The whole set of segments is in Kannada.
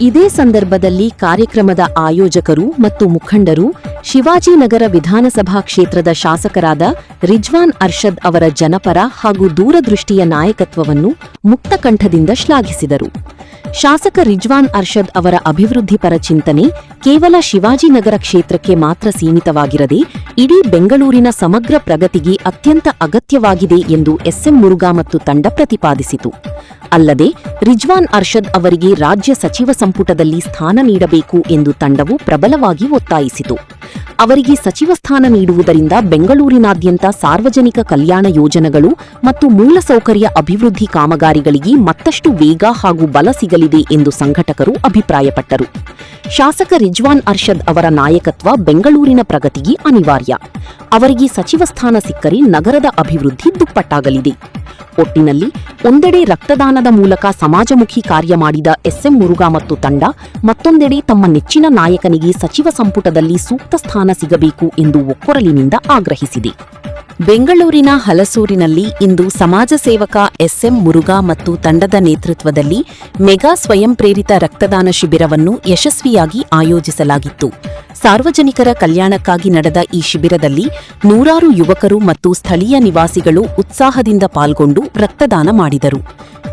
ಇದೇ ಸಂದರ್ಭದಲ್ಲಿ ಕಾರ್ಯಕ್ರಮದ ಆಯೋಜಕರು ಮತ್ತು ಮುಖಂಡರು ಶಿವಾಜಿನಗರ ವಿಧಾನಸಭಾ ಕ್ಷೇತ್ರದ ಶಾಸಕರಾದ ರಿಜ್ವಾನ್ ಅರ್ಷದ್ ಅವರ ಜನಪರ ಹಾಗೂ ದೂರದೃಷ್ಟಿಯ ನಾಯಕತ್ವವನ್ನು ಮುಕ್ತಕಂಠದಿಂದ ಶ್ಲಾಘಿಸಿದರು. ಶಾಸಕ ರಿಜ್ವಾನ್ ಅರ್ಷದ್ ಅವರ ಅಭಿವೃದ್ಧಿಪರ ಚಿಂತನೆ ಕೇವಲ ಶಿವಾಜಿನಗರ ಕ್ಷೇತ್ರಕ್ಕೆ ಮಾತ್ರ ಸೀಮಿತವಾಗಿರದೆ ಇಡೀ ಬೆಂಗಳೂರಿನ ಸಮಗ್ರ ಪ್ರಗತಿಗೆ ಅತ್ಯಂತ ಅಗತ್ಯವಾಗಿದೆ ಎಂದು ಎಸ್ಎಂ ಮುರುಘಾ ಮತ್ತು ತಂಡ ಪ್ರತಿಪಾದಿಸಿತು. ಅಲ್ಲದೆ ರಿಜ್ವಾನ್ ಅರ್ಷದ್ ಅವರಿಗೆ ರಾಜ್ಯ ಸಚಿವ ಸಂಪುಟದಲ್ಲಿ ಸ್ಥಾನ ನೀಡಬೇಕು ಎಂದು ತಂಡವು ಪ್ರಬಲವಾಗಿ ಒತ್ತಾಯಿಸಿತು. ಅವರಿಗೆ ಸಚಿವ ಸ್ಥಾನ ನೀಡುವುದರಿಂದ ಬೆಂಗಳೂರಿನಾದ್ಯಂತ ಸಾರ್ವಜನಿಕ ಕಲ್ಯಾಣ ಯೋಜನೆಗಳು ಮತ್ತು ಮೂಲಸೌಕರ್ಯ ಅಭಿವೃದ್ಧಿ ಕಾಮಗಾರಿಗಳಿಗೆ ಮತ್ತಷ್ಟು ವೇಗ ಹಾಗೂ ಬಲ ಸಿಗಲಿದೆ ಎಂದು ಸಂಘಟಕರು ಅಭಿಪ್ರಾಯಪಟ್ಟರು. ಶಾಸಕ ರಿಜ್ವಾನ್ ಅರ್ಷದ್ ಅವರ ನಾಯಕತ್ವ ಬೆಂಗಳೂರಿನ ಪ್ರಗತಿಗೆ ಅನಿವಾರ್ಯ. ಅವರಿಗೆ ಸಚಿವ ಸ್ಥಾನ ಸಿಕ್ಕರೆ ನಗರದ ಅಭಿವೃದ್ಧಿ ದುಪ್ಪಟ್ಟಾಗಲಿದೆ. ಒಟ್ಟಿನಲ್ಲಿ ಒಂದೆಡೆ ರಕ್ತದಾನದ ಮೂಲಕ ಸಮಾಜಮುಖಿ ಕಾರ್ಯ ಮಾಡಿದ ಎಸ್ಎಂ ಮುರುಘಾ ಮತ್ತು ತಂಡ, ಮತ್ತೊಂದೆಡೆ ತಮ್ಮ ನೆಚ್ಚಿನ ನಾಯಕನಿಗೆ ಸಚಿವ ಸಂಪುಟದಲ್ಲಿ ಸೂಕ್ತ ಸ್ಥಾನ ಸಿಗಬೇಕು ಎಂದು ಒಕ್ಕೊರಲಿನಿಂದ ಆಗ್ರಹಿಸಿದೆ. ಬೆಂಗಳೂರಿನ ಹಲಸೂರಿನಲ್ಲಿ ಇಂದು ಸಮಾಜ ಸೇವಕ ಎಸ್ಎಂ ಮುರುಘಾ ಮತ್ತು ತಂಡದ ನೇತೃತ್ವದಲ್ಲಿ ಮೆಗಾ ಸ್ವಯಂ ಪ್ರೇರಿತ ರಕ್ತದಾನ ಶಿಬಿರವನ್ನು ಯಶಸ್ವಿಯಾಗಿ ಆಯೋಜಿಸಲಾಗಿತ್ತು. ಸಾರ್ವಜನಿಕರ ಕಲ್ಯಾಣಕ್ಕಾಗಿ ನಡೆದ ಈ ಶಿಬಿರದಲ್ಲಿ ನೂರಾರು ಯುವಕರು ಮತ್ತು ಸ್ಥಳೀಯ ನಿವಾಸಿಗಳು ಉತ್ಸಾಹದಿಂದ ಪಾಲ್ಗೊಂಡು ರಕ್ತದಾನ ಮಾಡಿದರು.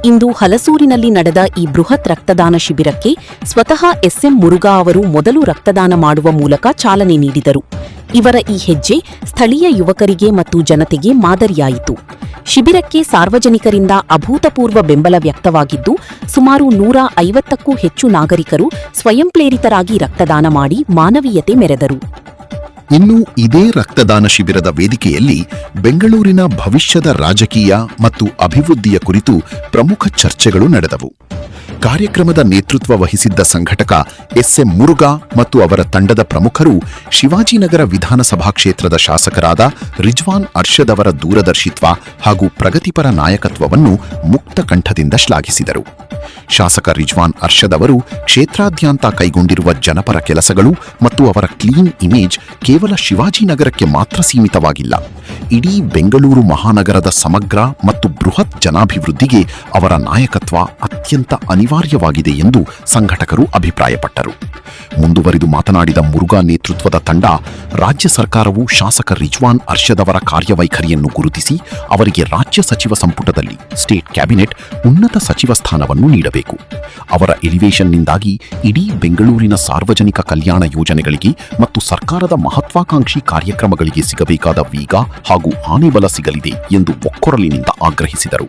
ಇಂದು ಹಲಸೂರಿನಲ್ಲಿ ನಡೆದ ಈ ಬೃಹತ್ ರಕ್ತದಾನ ಶಿಬಿರಕ್ಕೆ ಸ್ವತಃ ಎಸ್ಎಂ ಮುರುಘಾ ಅವರು ಮೊದಲು ರಕ್ತದಾನ ಮಾಡುವ ಮೂಲಕ ಚಾಲನೆ ನೀಡಿದರು. ಇವರ ಈ ಹೆಜ್ಜೆ ಸ್ಥಳೀಯ ಯುವಕರಿಗೆ ಮತ್ತು ಜನತೆಗೆ ಮಾದರಿಯಾಯಿತು. ಶಿಬಿರಕ್ಕೆ ಸಾರ್ವಜನಿಕರಿಂದ ಅಭೂತಪೂರ್ವ ಬೆಂಬಲ ವ್ಯಕ್ತವಾಗಿದ್ದು, ಸುಮಾರು 150ಕ್ಕೂ ಹೆಚ್ಚು ನಾಗರಿಕರು ಸ್ವಯಂ ಪ್ರೇರಿತರಾಗಿ ರಕ್ತದಾನ ಮಾಡಿ ಮಾನವೀಯತೆ ಮೆರೆದರು. ಇನ್ನು ಇದೇ ರಕ್ತದಾನ ಶಿಬಿರದ ವೇದಿಕೆಯಲ್ಲಿ ಬೆಂಗಳೂರಿನ ಭವಿಷ್ಯದ ರಾಜಕೀಯ ಮತ್ತು ಅಭಿವೃದ್ಧಿಯ ಕುರಿತು ಪ್ರಮುಖ ಚರ್ಚೆಗಳು ನಡೆದವು. ಕಾರ್ಯಕ್ರಮದ ನೇತೃತ್ವ ವಹಿಸಿದ್ದ ಸಂಘಟಕ ಎಸ್ಎಂ ಮುರುಘಾ ಮತ್ತು ಅವರ ತಂಡದ ಪ್ರಮುಖರು ಶಿವಾಜಿನಗರ ವಿಧಾನಸಭಾ ಕ್ಷೇತ್ರದ ಶಾಸಕರಾದ ರಿಜ್ವಾನ್ ಅರ್ಷದ್ ಅವರ ದೂರದರ್ಶಿತ್ವ ಹಾಗೂ ಪ್ರಗತಿಪರ ನಾಯಕತ್ವವನ್ನು ಮುಕ್ತ ಕಂಠದಿಂದ ಶ್ಲಾಘಿಸಿದರು. ಶಾಸಕ ರಿಜ್ವಾನ್ ಅರ್ಷದ್ ಅವರು ಕ್ಷೇತ್ರಾದ್ಯಂತ ಕೈಗೊಂಡಿರುವ ಜನಪರ ಕೆಲಸಗಳು ಮತ್ತು ಅವರ ಕ್ಲೀನ್ ಇಮೇಜ್ ಕೇವಲ ಶಿವಾಜಿನಗರಕ್ಕೆ ಮಾತ್ರ ಸೀಮಿತವಾಗಿಲ್ಲ, ಇಡೀ ಬೆಂಗಳೂರು ಮಹಾನಗರದ ಸಮಗ್ರ ಮತ್ತು ಬೃಹತ್ ಜನಾಭಿವೃದ್ಧಿಗೆ ಅವರ ನಾಯಕತ್ವ ಅತ್ಯಂತ ಅನಿವಾರ್ಯವಾಗಿದೆ ಎಂದು ಸಂಘಟಕರು ಅಭಿಪ್ರಾಯಪಟ್ಟರು. ಮುಂದುವರಿದು ಮಾತನಾಡಿದ ಮುರುಘಾ ನೇತೃತ್ವದ ತಂಡ, ರಾಜ್ಯ ಸರ್ಕಾರವು ಶಾಸಕ ರಿಜ್ವಾನ್ ಅರ್ಷದ್ ಅವರ ಕಾರ್ಯವೈಖರಿಯನ್ನು ಗುರುತಿಸಿ ಅವರಿಗೆ ರಾಜ್ಯ ಸಚಿವ ಸಂಪುಟದಲ್ಲಿ ಸ್ಟೇಟ್ ಕ್ಯಾಬಿನೆಟ್ ಉನ್ನತ ಸಚಿವ ಸ್ಥಾನವನ್ನು ನೀಡಬೇಕು. ಅವರ ಎಲಿವೇಶನ್ನಿಂದಾಗಿ ಇಡೀ ಬೆಂಗಳೂರಿನ ಸಾರ್ವಜನಿಕ ಕಲ್ಯಾಣ ಯೋಜನೆಗಳಿಗೆ ಮತ್ತು ಸರ್ಕಾರದ ಮಹತ್ವಾಕಾಂಕ್ಷಿ ಕಾರ್ಯಕ್ರಮಗಳಿಗೆ ಸಿಗಬೇಕಾದ ವೇಗ ಹಾಗೂ ಆನೆಬಲ ಸಿಗಲಿದೆ ಎಂದು ಒಕ್ಕೊರಲಿನಿಂದ ಆಗ್ರಹಿಸಿದರು.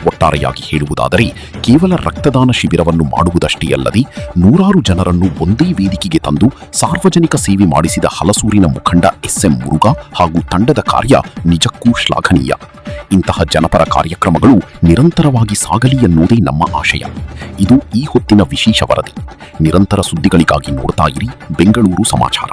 ಒಟ್ಟಾರೆಯಾಗಿ ಹೇಳುವುದಾದರೆ ಕೇವಲ ರಕ್ತದಾನ ಶಿಬಿರವನ್ನು ಮಾಡುವುದಷ್ಟೇ ಅಲ್ಲದೆ ನೂರಾರು ಜನರನ್ನು ಒಂದೇ ವೇದಿಕೆಗೆ ತಂದು ಸಾರ್ವಜನಿಕ ಸೇವೆ ಮಾಡಿಸಿದ ಹಲಸೂರಿನ ಮುಖಂಡ ಎಸ್ಎಂ ಮುರುಘಾ ಹಾಗೂ ತಂಡದ ಕಾರ್ಯ ನಿಜಕ್ಕೂ ಶ್ಲಾಘನೀಯ. ಇಂತಹ ಜನಪರ ಕಾರ್ಯಕ್ರಮಗಳು ನಿರಂತರವಾಗಿ ಸಾಗಲಿ ಎನ್ನುವುದೇ ನಮ್ಮ ಆಶಯ. ಇದು ಈ ಹೊತ್ತಿನ ವಿಶೇಷ ವರದಿ. ನಿರಂತರ ಸುದ್ದಿಗಳಿಗಾಗಿ ನೋಡ್ತಾ ಇರಿ ಬೆಂಗಳೂರು ಸಮಾಚಾರ.